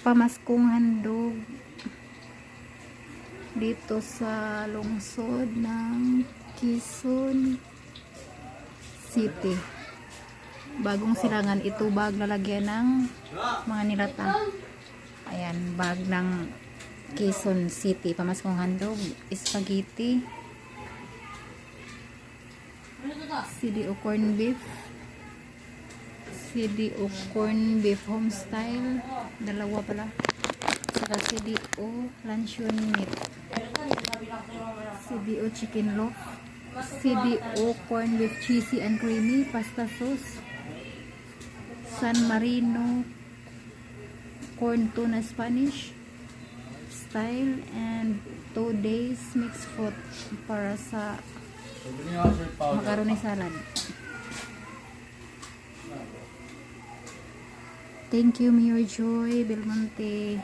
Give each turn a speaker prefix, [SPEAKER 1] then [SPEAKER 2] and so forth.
[SPEAKER 1] pamaskong handog dito sa lungsod ng Quezon City. Bagong silangan ito, bag lalagyan ng mga nilata. Ayan, bag ng Quezon City, pamaskong handog, spaghetti, CDO corn beef, CDO corn beef home style, dalawa pala, saka CDO luncheon meat, CDO chicken loaf, CDO corn beef cheesy and creamy pasta sauce, San Marino corn tuna Spanish style, and 2 days mixed fruit para sa macaroni salad. Thank you, Mayor Joy Belmonte.